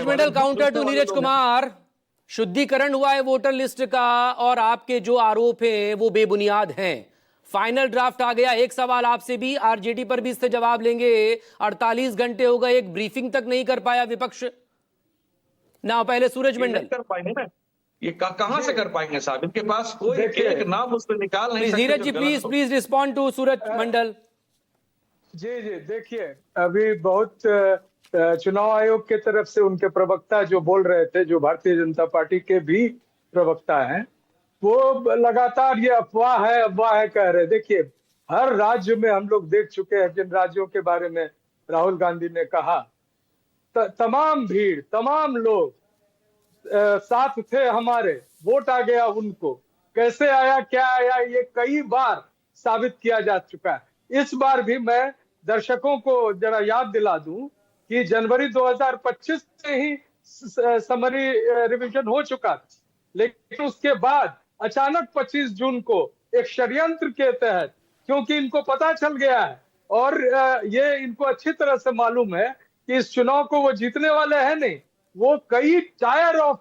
मंडल counter two Neeraj Kumar. शुद्धिकरण हुआ है वोटर लिस्ट का और आपके जो आरोप हैं वो बेबुनियाद हैं। फाइनल ड्राफ्ट आ गया। एक सवाल आपसे भी, आरजेडी पर भी इससे जवाब लेंगे। 48 घंटे हो गए, एक ब्रीफिंग तक नहीं कर पाया विपक्ष ना। पहले सूरज मंडल कर पाएंगे ना, ये कहां से कर पाएंगे साहब? इनके पास कोई एक नाम उस पर निकाल नहीं सकते। Neeraj ji please respond to सूरज मंडल। जी देखिए, अभी बहुत चुनाव आयोग के तरफ से उनके प्रवक्ता जो बोल रहे थे, जो भारतीय जनता पार्टी के भी प्रवक्ता हैं, वो लगातार ये अफवाह है कह रहे। देखिए, हर राज्य में हम लोग देख चुके हैं, जिन राज्यों के बारे में राहुल गांधी ने कहा, तमाम भीड़, तमाम लोग साथ थे हमारे, वोट आ गया उनको। कैसे आया, क्या आया, ये कई बार साबित किया जा चुका है। इस बार भी मैं दर्शकों को जरा याद दिला दूं कि जनवरी 2025 से ही समरी रिवीजन हो चुका था, लेकिन उसके बाद अचानक 25 जून को एक षड्यंत्र के तहत, क्योंकि इनको पता चल गया है और ये इनको अच्छी तरह से मालूम है कि इस चुनाव को वो जीतने वाले हैं नहीं, वो कई टायर ऑफ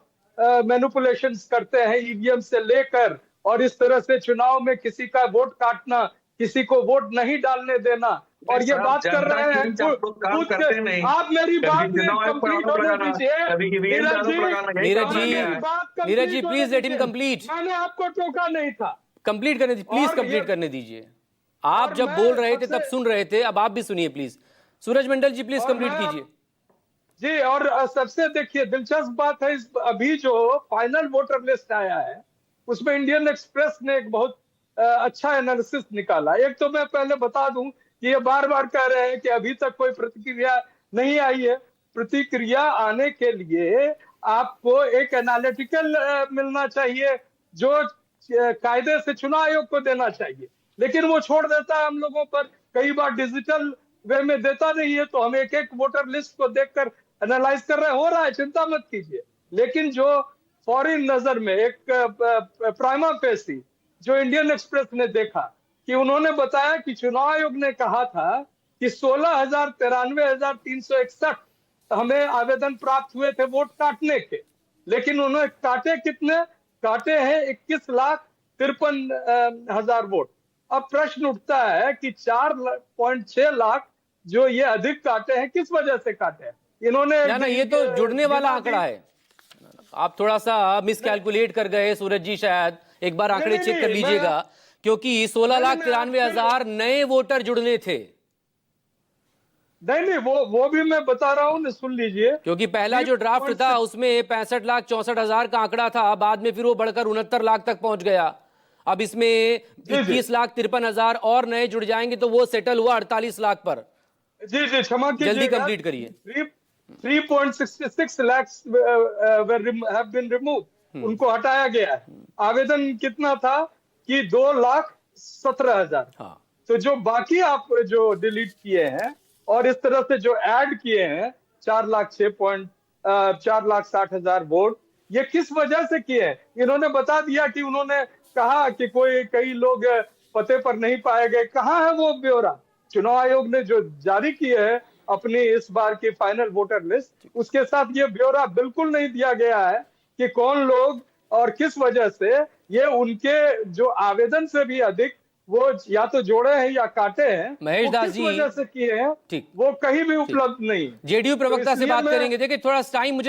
मैनिपुलेशंस करते हैं ईवीएम से लेकर, और इस तरह से चुनाव में किसी का वोट काटना, किसी को वोट नहीं डालने देना, और ये बात कर रहे हैं आप मेरी बात कंप्लीट होने दीजिए। Neeraj ji please let him complete. मैंने आपको टोका नहीं था। कंप्लीट करने दीजिए प्लीज, कंप्लीट करने दीजिए। आप जब बोल रहे थे तब सुन रहे थे, अब आप भी सुनिए please. Suraj Mandal ji please complete कीजिए। जी, और सबसे देखिए दिलचस्प बात है, इस अभी जो फाइनल वोटर लिस्ट आया है उसमें इंडियन एक्सप्रेस ने एक बहुत अच्छा एनालिसिस निकाला। एक तो मैं पहले बता दूं कि ये बार बार कह रहे हैं कि अभी तक कोई प्रतिक्रिया नहीं आई है। प्रतिक्रिया आने के लिए आपको एक एनालिटिकल मिलना चाहिए, जो कायदे से चुनाव आयोग को देना चाहिए, लेकिन वो छोड़ देता है हम लोगों पर। कई बार डिजिटल वे में देता नहीं है, तो हम एक एक वोटर लिस्ट को देखकर एनालाइज कर रहे हो रहा है, चिंता मत कीजिए। लेकिन जो फॉरेन नजर में एक प्राइमा फेसी जो इंडियन एक्सप्रेस ने देखा, कि उन्होंने बताया कि चुनाव आयोग ने कहा था कि 16,93,361 हमें आवेदन प्राप्त हुए थे वोट काटने के, लेकिन उन्होंने काटे कितने? काटे हैं 21,53,000 वोट। अब प्रश्न उठता है कि 4.6 लाख जो ये अधिक काटे हैं, किस वजह से काटे हैं इन्होंने? ना ये तो जुड़ने वाला आंकड़ा है, आप थोड़ा सा मिसकैलकुलेट कर गए सूरज जी। शायद एक बार आंकड़े चेक कर लीजिएगा, क्योंकि 16,93,000 नए वोटर जुड़ने थे। नहीं वो भी मैं बता रहा हूं, सुन लीजिए। क्योंकि पहला जो ड्राफ्ट था उसमें 65,64,000 का आंकड़ा था, बाद में फिर वो बढ़कर 69 लाख तक पहुंच गया। अब इसमें 21,53,000 और नए जुड़ जाएंगे तो वो सेटल हुआ 48 लाख पर। जी क्षमा कीजिए, जल्दी कंप्लीट करिए। 3.66 लाख have been removed, उनको हटाया गया है। आवेदन कितना था कि 2,17,000। हाँ। तो जो बाकी आप जो डिलीट किए हैं और इस तरह से जो ऐड किए हैं 4,60,000 वोट, ये किस वजह से किए हैं? इन्होंने बता दिया कि उन्होंने कहा कि कई लोग पते पर नहीं पाए गए। कहाँ है वो ब्यौरा? चुनाव आयोग ने जो जारी की है अपनी इस बार की फाइनल वोटर लिस्ट, उसके साथ ये ब्यौरा बिल्कुल नहीं दिया गया है कि कौन लोग और किस वजह से ये उनके जो आवेदन से भी अधिक वो या तो जोड़े हैं या काटे हैं। महेश दास जी वजह से किए हैं, ठीक, वो कहीं भी उपलब्ध नहीं। जेडीयू प्रवक्ता से बात करेंगे। देखिए थोड़ा टाइम मुझे